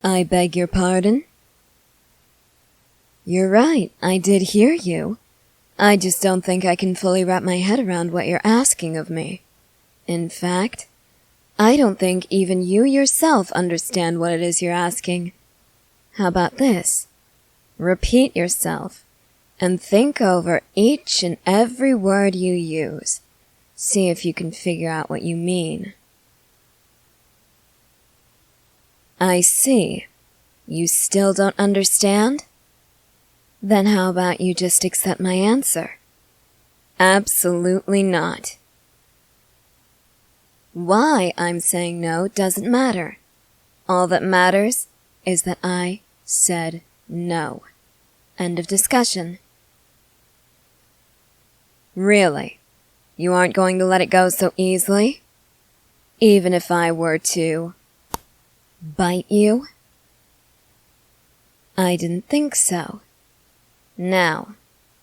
I beg your pardon? You're right, I did hear you. I just don't think I can fully wrap my head around what you're asking of me. In fact, I don't think even you yourself understand what it is you're asking. How about this? Repeat yourself, and think over each and every word you use. See if you can figure out what you mean. I see. You still don't understand? Then how about you just accept my answer? Absolutely not. Why I'm saying no doesn't matter. All that matters is that I said no. End of discussion. Really? You aren't going to let it go so easily? Even if I were to bite you? I didn't think so. Now,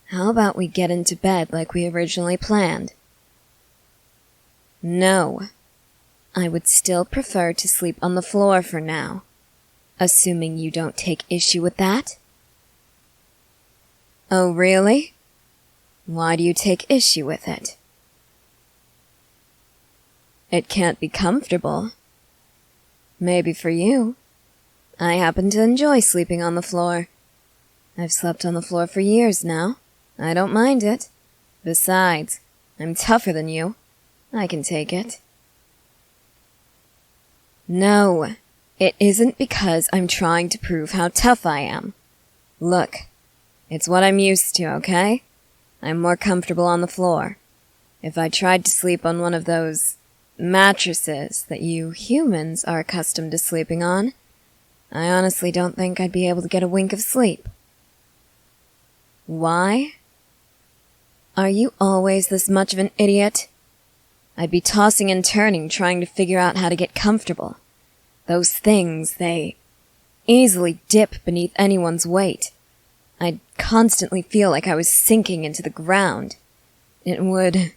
how about we get into bed like we originally planned? No. I would still prefer to sleep on the floor for now, assuming you don't take issue with that. Oh, really? Why do you take issue with it? It can't be comfortable. Maybe for you. I happen to enjoy sleeping on the floor. I've slept on the floor for years now. I don't mind it. Besides, I'm tougher than you. I can take it. No, it isn't because I'm trying to prove how tough I am. Look, it's what I'm used to, okay? I'm more comfortable on the floor. If I tried to sleep on one of those mattresses that you humans are accustomed to sleeping on, I honestly don't think I'd be able to get a wink of sleep. Why? Are you always this much of an idiot? I'd be tossing and turning trying to figure out how to get comfortable. Those things, they easily dip beneath anyone's weight. I'd constantly feel like I was sinking into the ground. It would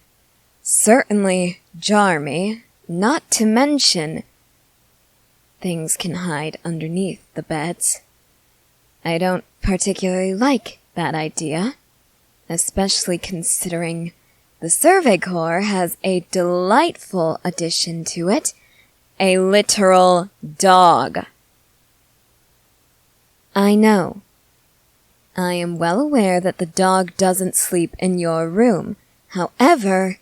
certainly jar me, not to mention things can hide underneath the beds. I don't particularly like that idea, especially considering the Survey Corps has a delightful addition to it, a literal dog. I know. I am well aware that the dog doesn't sleep in your room. However,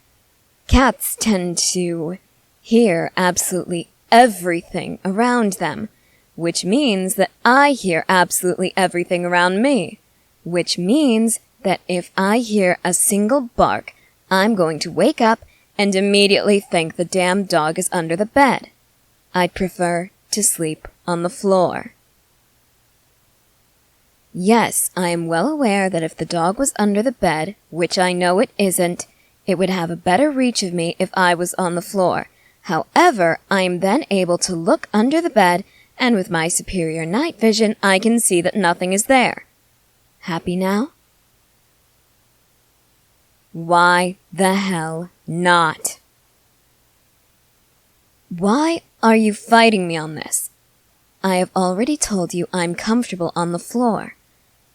cats tend to hear absolutely everything around them, which means that I hear absolutely everything around me, which means that if I hear a single bark, I'm going to wake up and immediately think the damn dog is under the bed. I'd prefer to sleep on the floor. Yes, I am well aware that if the dog was under the bed, which I know it isn't, it would have a better reach of me if I was on the floor. However, I am then able to look under the bed, and with my superior night vision, I can see that nothing is there. Happy now? Why the hell not? Why are you fighting me on this? I have already told you I'm comfortable on the floor.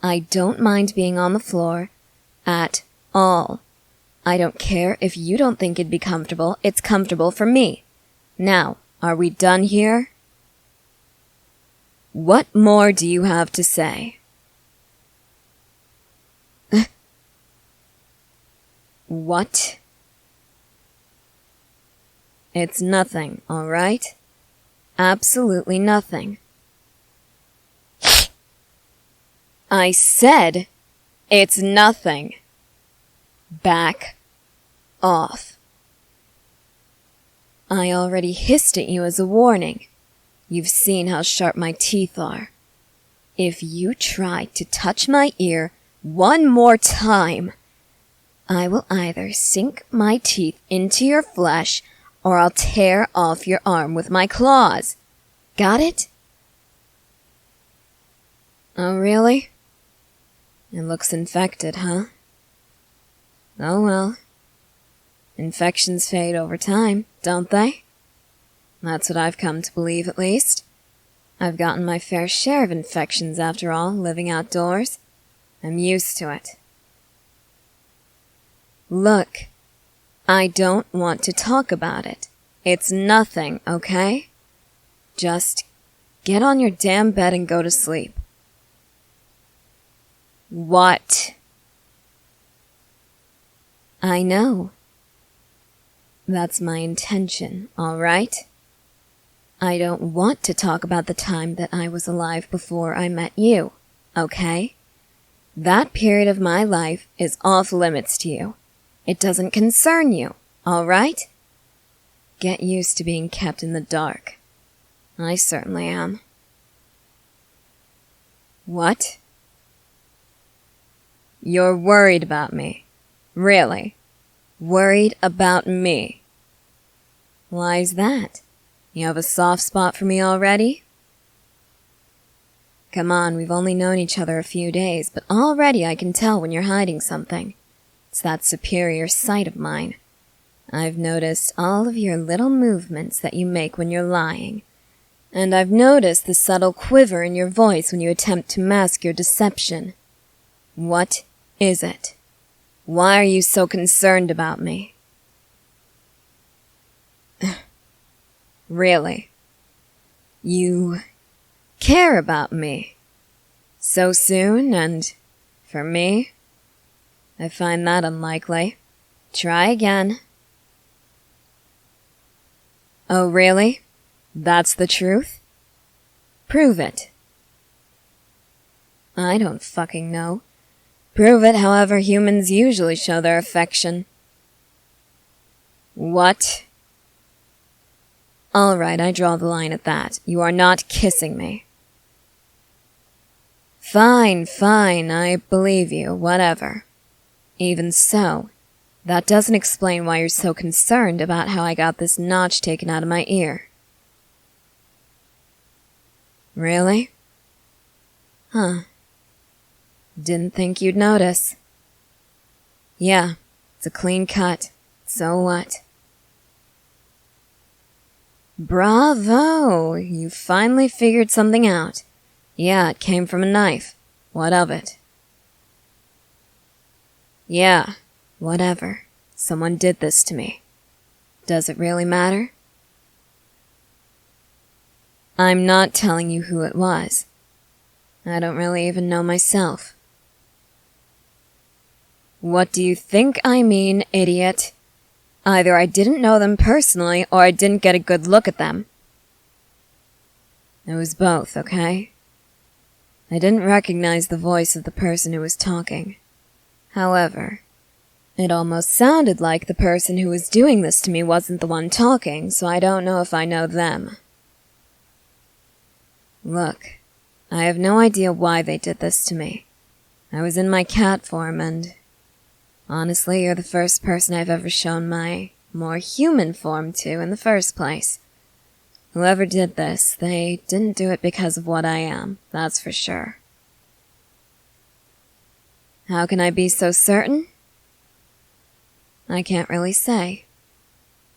I don't mind being on the floor at all. I don't care if you don't think it'd be comfortable, it's comfortable for me. Now, are we done here? What more do you have to say? What? It's nothing, all right? Absolutely nothing. I said it's nothing. Back off. I already hissed at you as a warning. You've seen how sharp my teeth are. If you try to touch my ear one more time, I will either sink my teeth into your flesh or I'll tear off your arm with my claws. Got it? Oh, really? It looks infected, huh? Oh well. Infections fade over time, don't they? That's what I've come to believe, at least. I've gotten my fair share of infections after all, living outdoors. I'm used to it. Look, I don't want to talk about it. It's nothing, okay? Just get on your damn bed and go to sleep. What? I know. That's my intention, all right? I don't want to talk about the time that I was alive before I met you, okay? That period of my life is off limits to you. It doesn't concern you, all right? Get used to being kept in the dark. I certainly am. What? You're worried about me. Really? Worried about me? Why's that? You have a soft spot for me already? Come on, we've only known each other a few days, but already I can tell when you're hiding something. It's that superior sight of mine. I've noticed all of your little movements that you make when you're lying. And I've noticed the subtle quiver in your voice when you attempt to mask your deception. What is it? Why are you so concerned about me? Really? You care about me? So soon, and for me? I find that unlikely. Try again. Oh, really? That's the truth? Prove it. I don't fucking know. Prove it however humans usually show their affection. What? All right, I draw the line at that. You are not kissing me. Fine, I believe you, whatever. Even so, that doesn't explain why you're so concerned about how I got this notch taken out of my ear. Really? Huh. Didn't think you'd notice. Yeah, it's a clean cut. So what? Bravo! You finally figured something out. Yeah, it came from a knife. What of it? Yeah, whatever. Someone did this to me. Does it really matter? I'm not telling you who it was. I don't really even know myself. What do you think I mean, idiot? Either I didn't know them personally, or I didn't get a good look at them. It was both, okay? I didn't recognize the voice of the person who was talking. However, it almost sounded like the person who was doing this to me wasn't the one talking, so I don't know if I know them. Look, I have no idea why they did this to me. I was in my cat form, and honestly, you're the first person I've ever shown my more human form to in the first place. Whoever did this, they didn't do it because of what I am, that's for sure. How can I be so certain? I can't really say.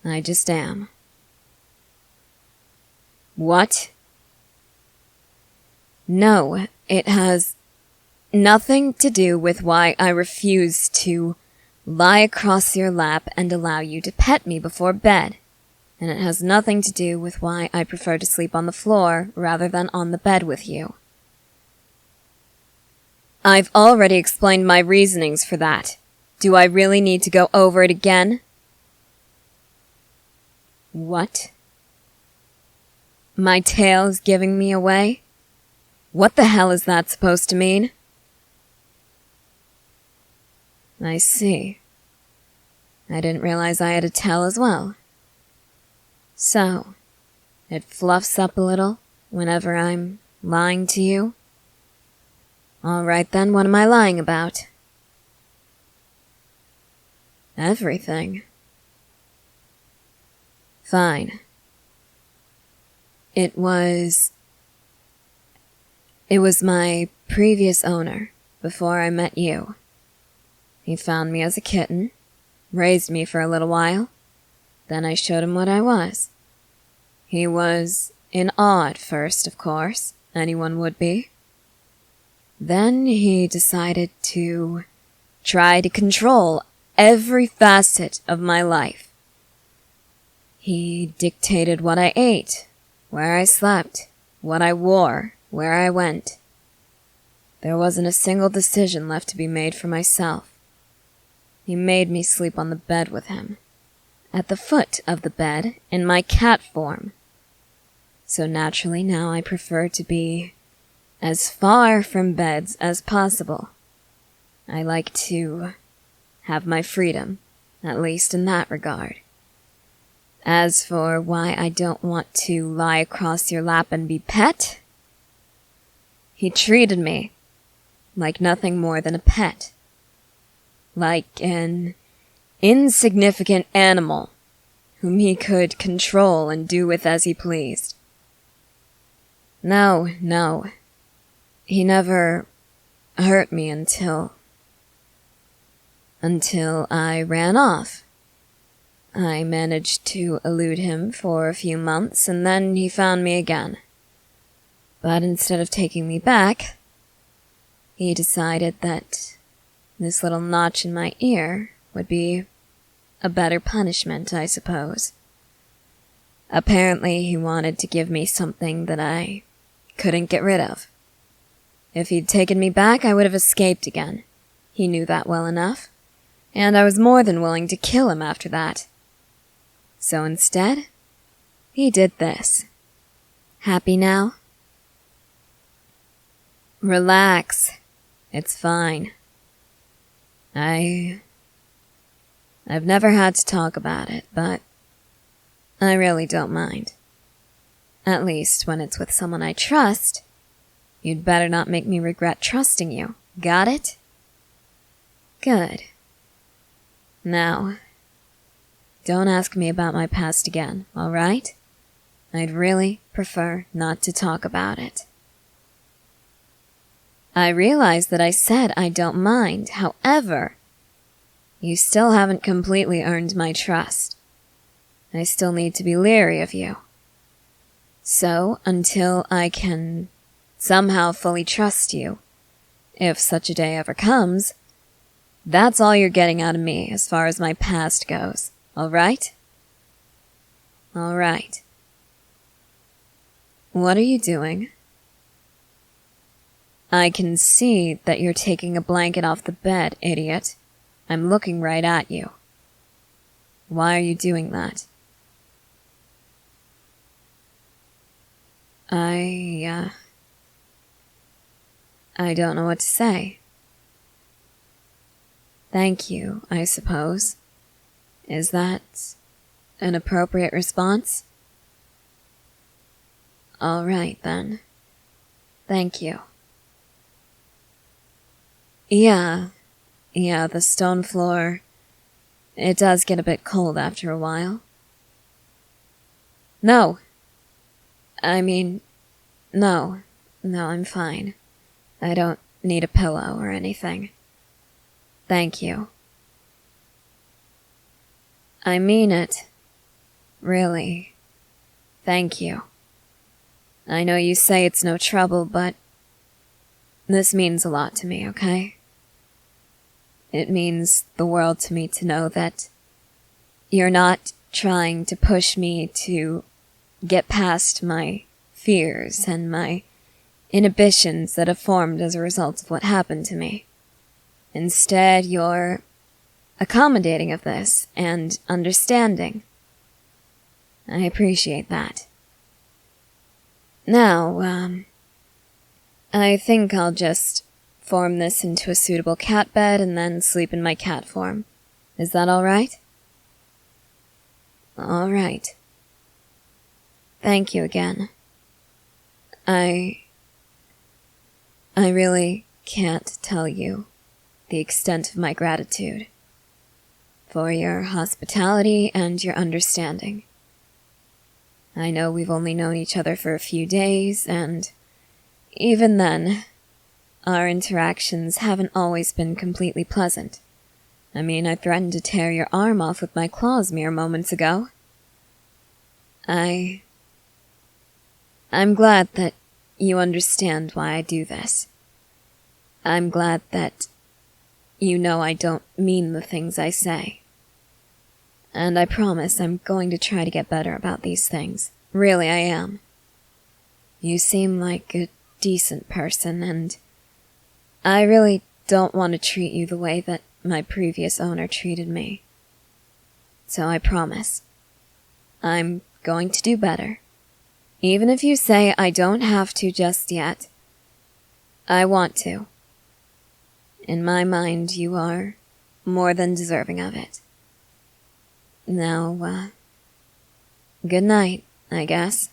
I just am. What? No, it has nothing to do with why I refuse to lie across your lap and allow you to pet me before bed. And it has nothing to do with why I prefer to sleep on the floor rather than on the bed with you. I've already explained my reasonings for that. Do I really need to go over it again? What? My tail's giving me away? What the hell is that supposed to mean? I see. I didn't realize I had a tail as well. So, it fluffs up a little whenever I'm lying to you? All right then, what am I lying about? Everything. Fine. It was my previous owner before I met you. He found me as a kitten, raised me for a little while, then I showed him what I was. He was in awe at first, of course. Anyone would be. Then he decided to try to control every facet of my life. He dictated what I ate, where I slept, what I wore, where I went. There wasn't a single decision left to be made for myself. He made me sleep on the bed with him, at the foot of the bed, in my cat form. So naturally now I prefer to be as far from beds as possible. I like to have my freedom, at least in that regard. As for why I don't want to lie across your lap and be pet, he treated me like nothing more than a pet. Like an insignificant animal whom he could control and do with as he pleased. No. He never hurt me until I ran off. I managed to elude him for a few months, and then he found me again. But instead of taking me back, he decided that this little notch in my ear would be a better punishment, I suppose. Apparently he wanted to give me something that I couldn't get rid of. If he'd taken me back, I would have escaped again. He knew that well enough, and I was more than willing to kill him after that. So instead, he did this. Happy now? Relax. It's fine. I've never had to talk about it, but I really don't mind. At least when it's with someone I trust. You'd better not make me regret trusting you. Got it? Good. Now, don't ask me about my past again, all right? I'd really prefer not to talk about it. I realize that I said I don't mind. However, you still haven't completely earned my trust. I still need to be leery of you. So, until I can somehow fully trust you, if such a day ever comes, that's all you're getting out of me as far as my past goes, all right? All right. What are you doing? I can see that you're taking a blanket off the bed, idiot. I'm looking right at you. Why are you doing that? I don't know what to say. Thank you, I suppose. Is that an appropriate response? All right, then. Thank you. Yeah, the stone floor, it does get a bit cold after a while. No, I'm fine. I don't need a pillow or anything. Thank you. I mean it. Really. Thank you. I know you say it's no trouble, but this means a lot to me, okay? It means the world to me to know that you're not trying to push me to get past my fears and my inhibitions that have formed as a result of what happened to me. Instead, you're accommodating of this and understanding. I appreciate that. Now, I think I'll just form this into a suitable cat bed and then sleep in my cat form. Is that all right? All right. Thank you again. I really can't tell you the extent of my gratitude for your hospitality and your understanding. I know we've only known each other for a few days, and even then, our interactions haven't always been completely pleasant. I mean, I threatened to tear your arm off with my claws mere moments ago. I'm glad that you understand why I do this. I'm glad that you know I don't mean the things I say. And I promise I'm going to try to get better about these things. Really, I am. You seem like a decent person, and I really don't want to treat you the way that my previous owner treated me. So I promise. I'm going to do better. Even if you say I don't have to just yet. I want to. In my mind, you are more than deserving of it. Now, good night, I guess.